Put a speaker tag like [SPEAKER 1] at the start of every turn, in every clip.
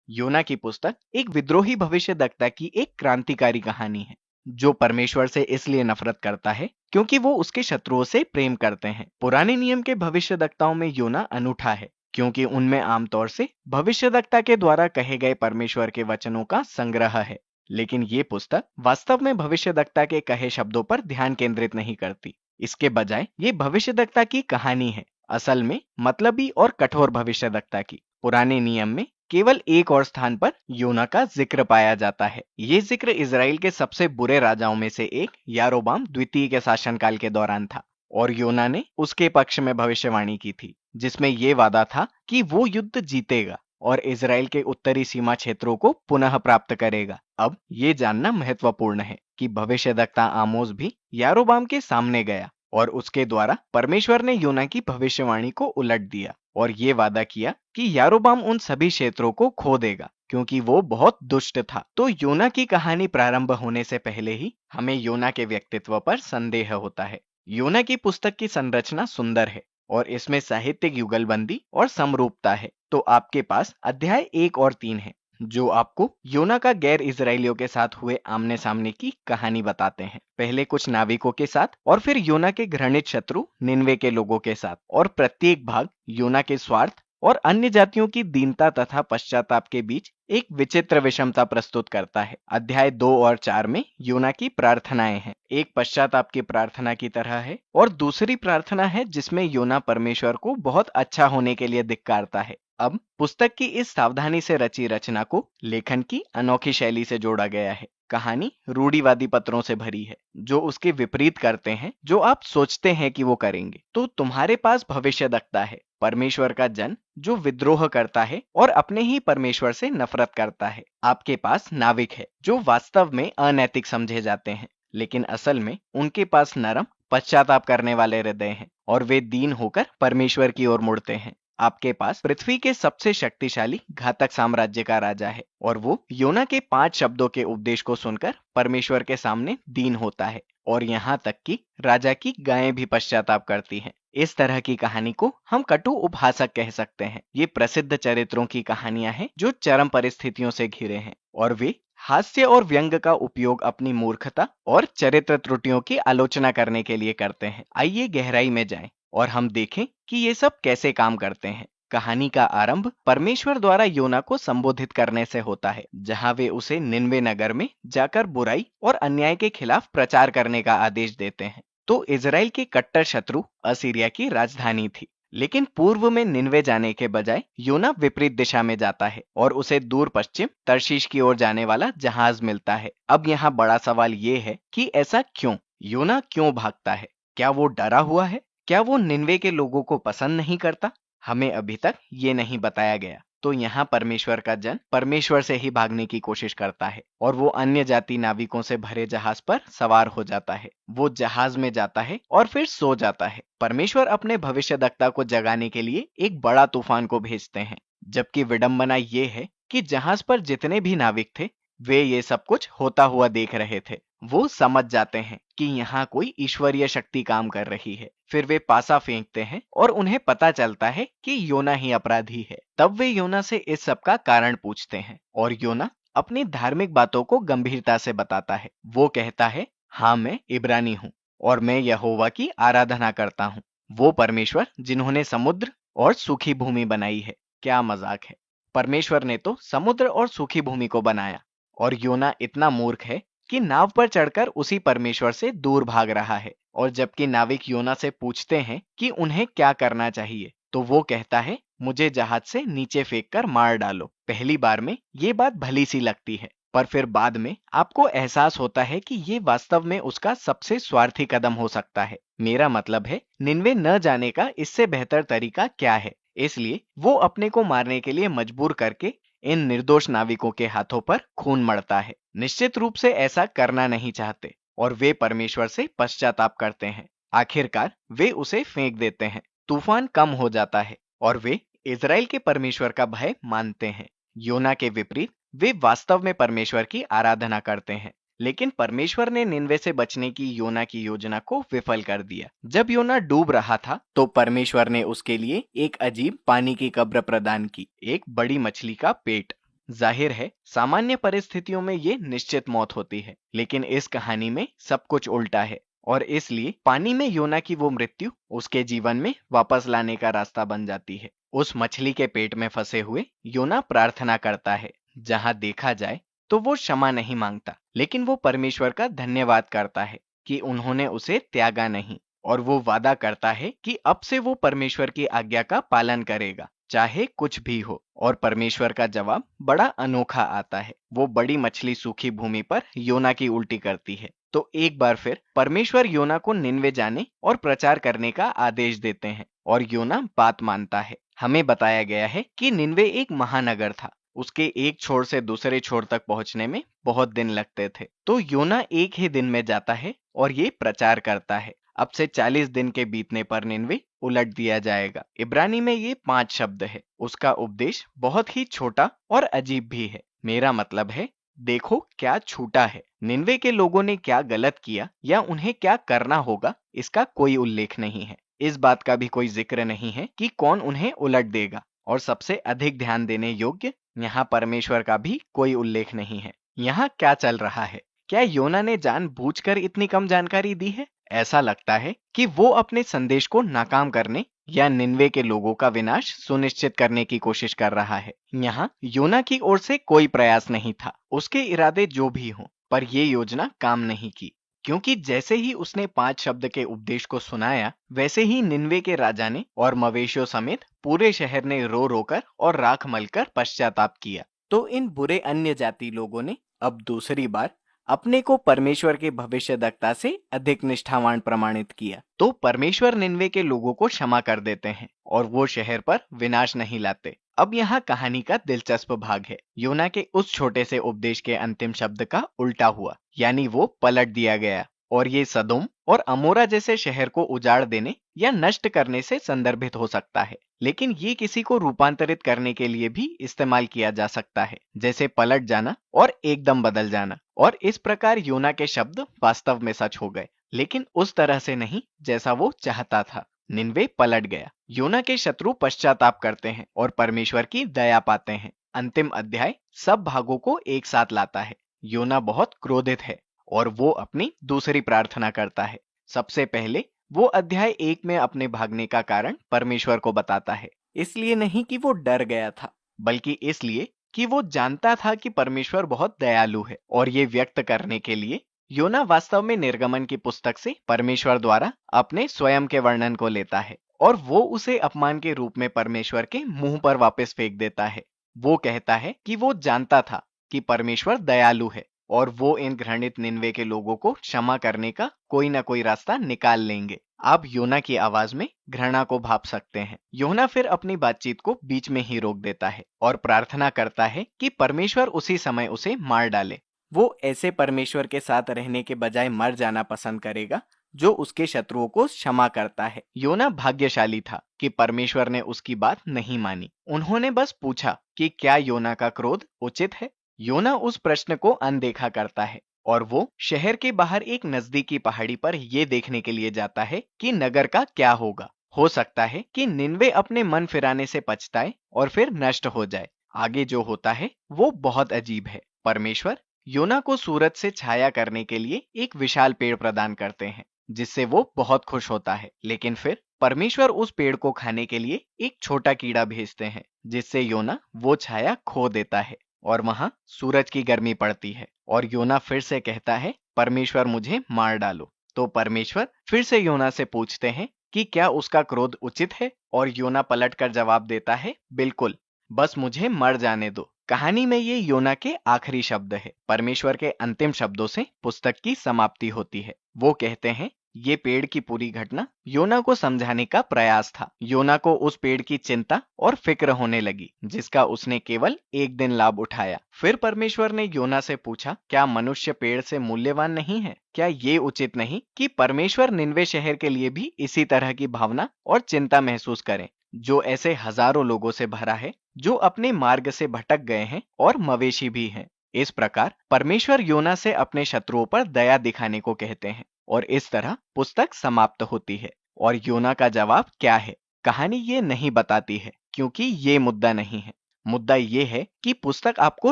[SPEAKER 1] योना की पुस्तक एक विद्रोही भविष्यद्वक्ता की एक क्रांतिकारी कहानी है जो परमेश्वर से इसलिए नफरत करता है क्योंकि वो उसके शत्रुओं से प्रेम करते हैं। पुराने नियम के भविष्यद्वक्ताओं में योना अनूठा है क्योंकि उनमें आमतौर से भविष्यद्वक्ता के द्वारा कहे गए परमेश्वर के वचनों का संग्रह है। लेकिन ये पुस्तक वास्तव में भविष्यद्वक्ता के कहे शब्दों पर ध्यान केंद्रित नहीं करती। इसके बजाय ये भविष्यद्वक्ता की कहानी है, असल में मतलबी और कठोर भविष्यद्वक्ता की। पुराने नियम में केवल एक और स्थान पर योना का जिक्र पाया जाता है। ये जिक्र इजराइल के सबसे बुरे राजाओं में से एक यारोबाम द्वितीय के शासनकाल के दौरान था और योना ने उसके पक्ष में भविष्यवाणी की थी, जिसमें ये वादा था कि वो युद्ध जीतेगा और इजराइल के उत्तरी सीमा क्षेत्रों को पुनः प्राप्त करेगा। अब ये जानना महत्वपूर्ण है कि भविष्यद्वक्ता आमोस भी यारोबाम के सामने गया और उसके द्वारा परमेश्वर ने योना की भविष्यवाणी को उलट दिया और ये वादा किया कि यारोबाम उन सभी क्षेत्रों को खो देगा क्योंकि वो बहुत दुष्ट था। तो योना की कहानी प्रारंभ होने से पहले ही हमें योना के व्यक्तित्व पर संदेह होता है। योना की पुस्तक की संरचना सुंदर है और इसमें साहित्यिक युगलबंदी और समरूपता है। तो आपके पास अध्याय 1 और 3 है जो आपको योना का गैर इजराइलियों के साथ हुए आमने सामने की कहानी बताते हैं। पहले कुछ नाविकों के साथ और फिर योना के घृणित शत्रु निनवे के लोगों के साथ, और प्रत्येक भाग योना के स्वार्थ और अन्य जातियों की दीनता तथा पश्चाताप के बीच एक विचित्र विषमता प्रस्तुत करता है। अध्याय 2 और 4 में योना की प्रार्थनाएं हैं। एक पश्चाताप की प्रार्थना की तरह है और दूसरी प्रार्थना है जिसमें योना परमेश्वर को बहुत अच्छा होने के लिए धिक्कारता है। अब पुस्तक की इस सावधानी से रची रचना को लेखन की अनोखी शैली से जोड़ा गया है। कहानी रूढ़िवादी पत्रों से भरी है जो उसके विपरीत करते हैं जो आप सोचते हैं कि वो करेंगे। तो तुम्हारे पास भविष्यद्वक्ता है, परमेश्वर का जन जो विद्रोह करता है और अपने ही परमेश्वर से नफरत करता है। आपके पास नाविक है जो वास्तव में अनैतिक समझे जाते हैं, लेकिन असल में उनके पास नरम पश्चाताप करने वाले हृदय हैं और वे दीन होकर परमेश्वर की ओर मुड़ते हैं। आपके पास पृथ्वी के सबसे शक्तिशाली घातक साम्राज्य का राजा है और वो योना के 5 शब्दों के उपदेश को सुनकर परमेश्वर के सामने दीन होता है और यहाँ तक कि राजा की गायें भी पश्चाताप करती हैं। इस तरह की कहानी को हम कटु उपहासक कह सकते हैं। ये प्रसिद्ध चरित्रों की कहानियां हैं जो चरम परिस्थितियों से घिरे हैं और वे हास्य और व्यंग का उपयोग अपनी मूर्खता और चरित्र त्रुटियों की आलोचना करने के लिए करते हैं। आइए गहराई में जाएं और हम देखें कि ये सब कैसे काम करते हैं। कहानी का आरंभ परमेश्वर द्वारा योना को संबोधित करने से होता है, जहां वे उसे निनवे नगर में जाकर बुराई और अन्याय के खिलाफ प्रचार करने का आदेश देते हैं। तो इजराइल के कट्टर शत्रु असीरिया की राजधानी थी, लेकिन पूर्व में निनवे जाने के बजाय योना विपरीत दिशा में जाता है और उसे दूर पश्चिम तर्शीश की ओर जाने वाला जहाज मिलता है। अब यहाँ बड़ा सवाल ये है कि ऐसा क्यों? योना क्यों भागता है? क्या वो डरा हुआ है? क्या वो निनवे के लोगों को पसंद नहीं करता? हमें अभी तक ये नहीं बताया गया। तो यहाँ परमेश्वर का जन परमेश्वर से ही भागने की कोशिश करता है और वो अन्य जाति नाविकों से भरे जहाज पर सवार हो जाता है। वो जहाज में जाता है और फिर सो जाता है। परमेश्वर अपने भविष्यद्वक्ता को जगाने के लिए एक बड़ा तूफान को भेजते हैं, जबकि विडंबना ये है कि जहाज पर जितने भी नाविक थे वे ये सब कुछ होता हुआ देख रहे थे। वो समझ जाते हैं कि यहाँ कोई ईश्वरीय शक्ति काम कर रही है। फिर वे पासा फेंकते हैं और उन्हें पता चलता है कि योना ही अपराधी है। तब वे योना से इस सब का कारण पूछते हैं और योना अपनी धार्मिक बातों को गंभीरता से बताता है। वो कहता है, हाँ मैं इब्रानी हूँ और मैं यहोवा की आराधना करता हूँ, वो परमेश्वर जिन्होंने समुद्र और सूखी भूमि बनाई है। क्या मजाक है, परमेश्वर ने तो समुद्र और सूखी भूमि को बनाया और योना इतना मूर्ख है कि नाव पर चढ़कर उसी परमेश्वर से दूर भाग रहा है। और जबकि नाविक योना से पूछते हैं कि उन्हें क्या करना चाहिए, तो वो कहता है, मुझे जहाज से नीचे फेंककर मार डालो। पहली बार में ये बात भली सी लगती है, पर फिर बाद में आपको एहसास होता है कि ये वास्तव में उसका सबसे स्वार्थी कदम हो सकता है। मेरा मतलब है, निनवे न जाने का इससे बेहतर तरीका क्या है? इसलिए वो अपने को मारने के लिए मजबूर करके इन निर्दोष नाविकों के हाथों पर खून मढ़ता है। निश्चित रूप से ऐसा करना नहीं चाहते और वे परमेश्वर से पश्चाताप करते हैं। आखिरकार वे उसे फेंक देते हैं। तूफान कम हो जाता है और वे इजराइल के परमेश्वर का भय मानते हैं। योना के विपरीत वे वास्तव में परमेश्वर की आराधना करते हैं। लेकिन परमेश्वर ने निनवे से बचने की योना की योजना को विफल कर दिया। जब योना डूब रहा था तो परमेश्वर ने उसके लिए एक अजीब पानी की कब्र प्रदान की, एक बड़ी मछली का पेट। जाहिर है सामान्य परिस्थितियों में ये निश्चित मौत होती है, लेकिन इस कहानी में सब कुछ उल्टा है और इसलिए पानी में योना की वो मृत्यु उसके जीवन में वापस लाने का रास्ता बन जाती है। उस मछली के पेट में फंसे हुए योना प्रार्थना करता है। जहां देखा जाए तो वो क्षमा नहीं मांगता, लेकिन वो परमेश्वर का धन्यवाद करता है कि उन्होंने उसे त्यागा नहीं, और वो वादा करता है कि अब से वो परमेश्वर की आज्ञा का पालन करेगा चाहे कुछ भी हो। और परमेश्वर का जवाब बड़ा अनोखा आता है। वो बड़ी मछली सूखी भूमि पर योना की उल्टी करती है। तो एक बार फिर परमेश्वर योना को निनवे जाने और प्रचार करने का आदेश देते हैं और योना बात मानता है। हमें बताया गया है कि निनवे एक महानगर था। उसके एक छोर से दूसरे छोर तक पहुंचने में बहुत दिन लगते थे। तो योना एक ही दिन में जाता है और ये प्रचार करता है। अब से 40 दिन के बीतने पर निनवे उलट दिया जाएगा। इब्रानी में ये 5 शब्द है। उसका उपदेश बहुत ही छोटा और अजीब भी है। मेरा मतलब है, देखो क्या छूटा है। निनवे के लोगों ने क्या गलत किया या उन्हें क्या करना होगा, इसका कोई उल्लेख नहीं है। इस बात का भी कोई जिक्र नहीं है कि कौन उन्हें उलट देगा। और सबसे अधिक ध्यान देने योग्य, यहाँ परमेश्वर का भी कोई उल्लेख नहीं है। यहाँ क्या चल रहा है? क्या योना ने जानबूझकर इतनी कम जानकारी दी है? ऐसा लगता है कि वो अपने संदेश को नाकाम करने या निनवे के लोगों का विनाश सुनिश्चित करने की कोशिश कर रहा है। यहाँ योना की ओर से कोई प्रयास नहीं था। उसके इरादे जो भी हों, पर ये योजना काम नहीं की, क्योंकि जैसे ही उसने 5 शब्द के उपदेश को सुनाया, वैसे ही निनवे के राजा ने और मवेशियों समेत पूरे शहर ने रो रोकर और राख मलकर पश्चाताप किया। तो इन बुरे अन्य जाति लोगों ने अब दूसरी बार अपने को परमेश्वर के भविष्यद्वक्ता से अधिक निष्ठावान प्रमाणित किया। तो परमेश्वर निनवे के लोगों को क्षमा कर देते हैं और वो शहर पर विनाश नहीं लाते। अब यहाँ कहानी का दिलचस्प भाग है। योना के उस छोटे से उपदेश के अंतिम शब्द का उल्टा हुआ, यानी वो पलट दिया गया। और ये सदोम और अमोरा जैसे शहर को उजाड़ देने या नष्ट करने से संदर्भित हो सकता है, लेकिन ये किसी को रूपांतरित करने के लिए भी इस्तेमाल किया जा सकता है, जैसे पलट जाना और एकदम बदल जाना। और इस प्रकार योना के शब्द वास्तव में सच हो गए, लेकिन उस तरह से नहीं जैसा वो चाहता था। निनवे पलट गया। योना के शत्रु पश्चाताप करते हैं और परमेश्वर की दया पाते हैं। अंतिम अध्याय सब भागों को एक साथ लाता है। योना बहुत क्रोधित है और वो अपनी दूसरी प्रार्थना करता है। सबसे पहले वो अध्याय 1 में अपने भागने का कारण परमेश्वर को बताता है। इसलिए नहीं कि वो डर गया था, बल्कि इसलिए कि वो जानता था कि परमेश्वर बहुत दयालु है। और ये व्यक्त करने के लिए योना वास्तव में निर्गमन की पुस्तक से परमेश्वर द्वारा अपने स्वयं के वर्णन को लेता है और वो उसे अपमान के रूप में परमेश्वर के मुंह पर वापस फेंक देता है। वो कहता है कि वो जानता था कि परमेश्वर दयालु है और वो इन घृणित निनवे के लोगों को क्षमा करने का कोई ना कोई रास्ता निकाल लेंगे। आप योना की आवाज में घृणा को भाप सकते हैं। योना फिर अपनी बातचीत को बीच में ही रोक देता है और प्रार्थना करता है कि परमेश्वर उसी समय उसे मार डाले। वो ऐसे परमेश्वर के साथ रहने के बजाय मर जाना पसंद करेगा जो उसके शत्रुओं को क्षमा करता है। योना भाग्यशाली था कि परमेश्वर ने उसकी बात नहीं मानी। उन्होंने बस पूछा कि क्या योना का क्रोध उचित है। योना उस प्रश्न को अनदेखा करता है और वो शहर के बाहर एक नजदीकी पहाड़ी पर ये देखने के लिए जाता है कि नगर का क्या होगा। हो सकता है कि निनवे अपने मन फिराने से पछताए और फिर नष्ट हो जाए। आगे जो होता है वो बहुत अजीब है। परमेश्वर योना को सूरज से छाया करने के लिए एक विशाल पेड़ प्रदान करते हैं, जिससे वो बहुत खुश होता है। लेकिन फिर परमेश्वर उस पेड़ को खाने के लिए एक छोटा कीड़ा भेजते हैं, जिससे योना वो छाया खो देता है और वहां सूरज की गर्मी पड़ती है। और योना फिर से कहता है, परमेश्वर मुझे मार डालो। तो परमेश्वर फिर से योना से पूछते हैं कि क्या उसका क्रोध उचित है, और योना पलटकर जवाब देता है, बिल्कुल, बस मुझे मर जाने दो। कहानी में ये योना के आखिरी शब्द है। परमेश्वर के अंतिम शब्दों से पुस्तक की समाप्ति होती है। वो कहते हैं, ये पेड़ की पूरी घटना योना को समझाने का प्रयास था। योना को उस पेड़ की चिंता और फिक्र होने लगी जिसका उसने केवल एक दिन लाभ उठाया। फिर परमेश्वर ने योना से पूछा, क्या मनुष्य पेड़ से मूल्यवान नहीं है? क्या ये उचित नहीं कि परमेश्वर निनवे शहर के लिए भी इसी तरह की भावना और चिंता महसूस करें, जो ऐसे हजारों लोगों से भरा है जो अपने मार्ग से भटक गए हैं और मवेशी भी हैं। इस प्रकार परमेश्वर योना से अपने शत्रुओं पर दया दिखाने को कहते हैं और इस तरह पुस्तक समाप्त होती है। और योना का जवाब क्या है, कहानी ये नहीं बताती है, क्योंकि ये मुद्दा नहीं है। मुद्दा ये है कि पुस्तक आपको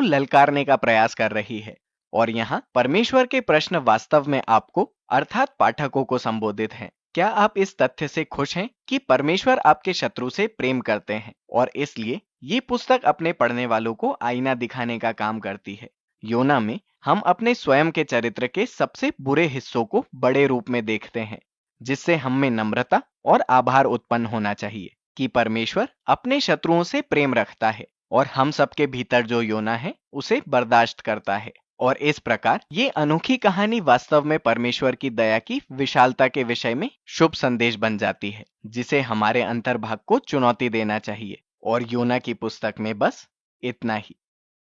[SPEAKER 1] ललकारने का प्रयास कर रही है और यहाँ परमेश्वर के प्रश्न वास्तव में आपको अर्थात पाठकों को संबोधित हैं। क्या आप इस तथ्य से खुश हैं कि परमेश्वर आपके शत्रु से प्रेम करते हैं और इसलिए ये पुस्तक अपने पढ़ने वालों को आईना दिखाने का काम करती है। योना में हम अपने स्वयं के चरित्र के सबसे बुरे हिस्सों को बड़े रूप में देखते हैं, जिससे हम में नम्रता और आभार उत्पन्न होना चाहिए कि परमेश्वर अपने शत्रुओं से प्रेम रखता है और हम सबके भीतर जो योना है उसे बर्दाश्त करता है। और इस प्रकार ये अनोखी कहानी वास्तव में परमेश्वर की दया की विशालता के विषय में शुभ संदेश बन जाती है, जिसे हमारे अंतर्भाग को चुनौती देना चाहिए। और योना की पुस्तक में बस इतना ही।